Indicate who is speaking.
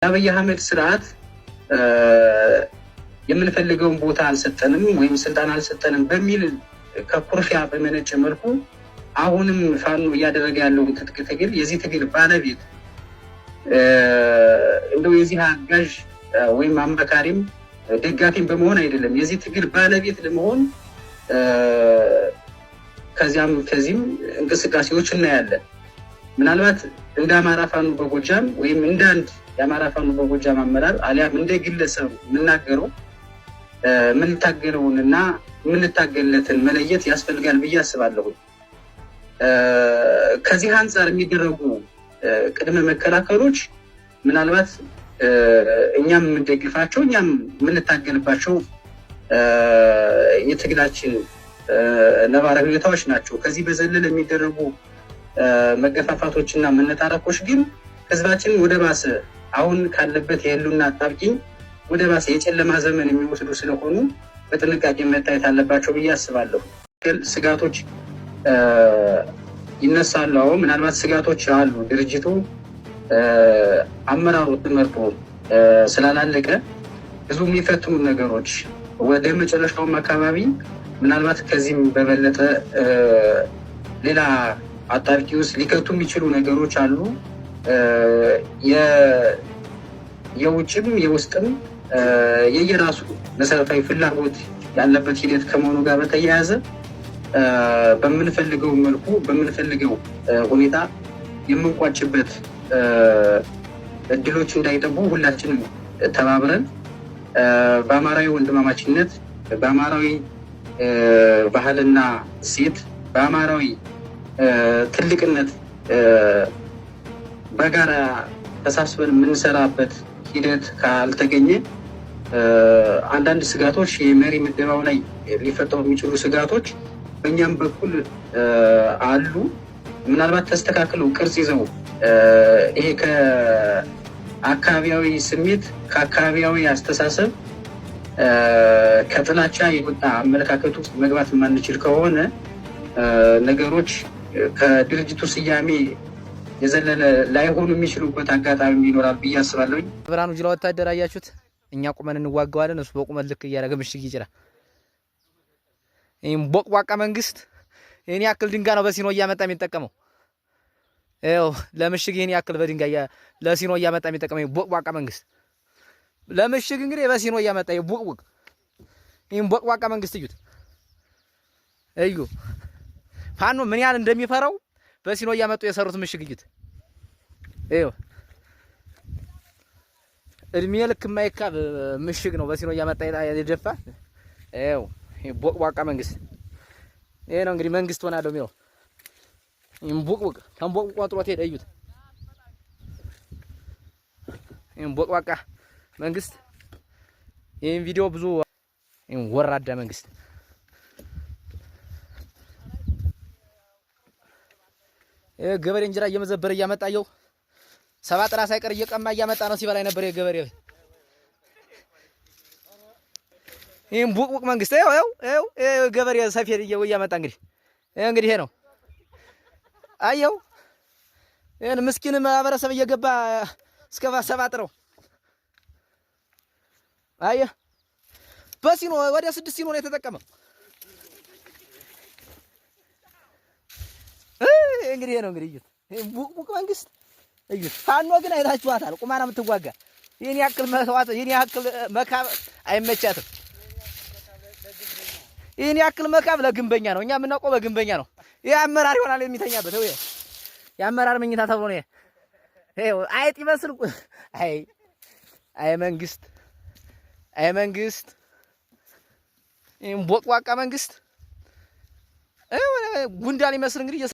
Speaker 1: የአብይ አህመድ ስርዓት የምንፈልገውን ቦታ አልሰጠንም ወይም ስልጣን አልሰጠንም በሚል ከኩርፊያ በመነጨ መልኩ አሁንም ፋኖ እያደረገ ያለውን ትጥቅ ትግል የዚህ ትግል ባለቤት እንደው የዚህ አጋዥ ወይም አማካሪም ደጋፊም በመሆን አይደለም፣ የዚህ ትግል ባለቤት ለመሆን ከዚህም እንቅስቃሴዎች እናያለን። ምናልባት እንደ አማራ ፋኖ በጎጃም ወይም እንደ አንድ የአማራ ፋኖ በጎጃም አመራር አሊያም እንደ ግለሰብ የምናገረው የምንታገለውንና የምንታገልለትን መለየት ያስፈልጋል ብዬ አስባለሁ። ከዚህ አንጻር የሚደረጉ ቅድመ መከላከሎች ምናልባት እኛም የምንደግፋቸው እኛም የምንታገልባቸው የትግላችን ነባራዊ ሁኔታዎች ናቸው። ከዚህ በዘለለ የሚደረጉ መገፋፋቶችና መነታረኮች ግን ህዝባችንን ወደ ባሰ አሁን ካለበት የህልውና አጣብቂኝ ወደ ባሰ የጨለማ ዘመን የሚወስዱ ስለሆኑ በጥንቃቄ መታየት አለባቸው ብዬ አስባለሁ። ስጋቶች ይነሳሉ። ምናልባት ስጋቶች አሉ። ድርጅቱ አመራሩ ትምህርቱ ስላላለቀ ብዙ የሚፈትኑ ነገሮች ወደ መጨረሻውም አካባቢ ምናልባት ከዚህም በበለጠ ሌላ አጣብቂ ውስጥ ሊከቱ የሚችሉ ነገሮች አሉ። የውጭም የውስጥም የየራሱ መሰረታዊ ፍላጎት ያለበት ሂደት ከመሆኑ ጋር በተያያዘ በምንፈልገው መልኩ በምንፈልገው ሁኔታ የምንቋጭበት እድሎች እንዳይጠቡ ሁላችንም ተባብረን በአማራዊ ወንድማማችነት፣ በአማራዊ ባህልና እሴት፣ በአማራዊ ትልቅነት በጋራ ተሳስበን የምንሰራበት ሂደት ካልተገኘ አንዳንድ ስጋቶች የመሪ ምደባው ላይ ሊፈጠሩ የሚችሉ ስጋቶች በእኛም በኩል አሉ። ምናልባት ተስተካክለው ቅርጽ ይዘው ይሄ ከአካባቢያዊ ስሜት ከአካባቢያዊ አስተሳሰብ ከጥላቻ የወጣ አመለካከት ውስጥ መግባት የማንችል ከሆነ ነገሮች ከድርጅቱ ስያሜ የዘለለ ላይሆኑ የሚችሉበት አጋጣሚ ይኖራል ብዬ አስባለሁ።
Speaker 2: ብርሃኑ ጁላ ወታደር አያችሁት? እኛ ቁመን እንዋጋዋለን፣ እሱ በቁመት ልክ እያደረገ ምሽግ ይጭራል። ይሄን ቦቅቧቃ መንግስት ይሄን ያክል ድንጋይ ነው በሲኖ እያመጣ የሚጠቀመው። ይኸው ለምሽግ ይሄን ያክል በድንጋይ ለሲኖ እያመጣ የሚጠቀመው ቦቅቧቃ መንግስት ለምሽግ እንግዲህ በሲኖ እያመጣ ይቦቅቦቅ። ይሄን ቦቅቧቃ መንግስት እዩት፣ እዩ ፋኖ ምን ያህል እንደሚፈራው በሲኖ እያመጡ የሰሩት ምሽግ እዩት። ይኸው እድሜ ልክ የማይካብ ምሽግ ነው በሲኖ እያመጣ የደፋ። ይኸው ቦቅቧቃ መንግስት ይሄ ነው እንግዲህ መንግስት ሆናለሁ የሚለው። ይሄን ቦቅቦቅ ተንቦቅቦቅ ጥሮት ሄደ። እዩት ይሄን ቦቅቧቃ መንግስት። ይሄን ቪዲዮ ብዙ ይሄን ወራዳ መንግስት ገበሬ እንጀራ እየመዘበረ እያመጣየው ሰባ ጥራ ሳይቀር እየቀማ እያመጣ ነው ሲበላይ ነበር የገበሬ። ይሄን ቡቅቡቅ መንግስት ይኸው ገበሬ ሰፌድ እያመጣ እንግዲህ ይሄ ነው አየው። ይሄን ምስኪን ማህበረሰብ እየገባ እስከ ሰባ ጥረው አየህ። በሲኖ ወደ 6 ሲኖ ነው የተጠቀመው። እንግዲህ ይሄ ነው እንግዲህ እዩት። ይሄን ቡቅቡቅ መንግስት እዩት። ፋኖ ግን አይታችኋታል፣ ቁማና የምትዋጋ ይሄን ያክል መስዋዕት ይሄን ያክል መካብ አይመቻትም። ይሄን ያክል መካብ ለግንበኛ ነው። እኛ የምናውቀው በግንበኛ ነው። ይሄ አመራር ይሆናል የሚተኛበት። ይሄ የአመራር መኝታ ተብሎ ነው። ይሄ አይጥ ይመስል አይ መንግስት ይሄን ቦቅቧቃ መንግስት ጉንዳን ይመስል እንግዲህ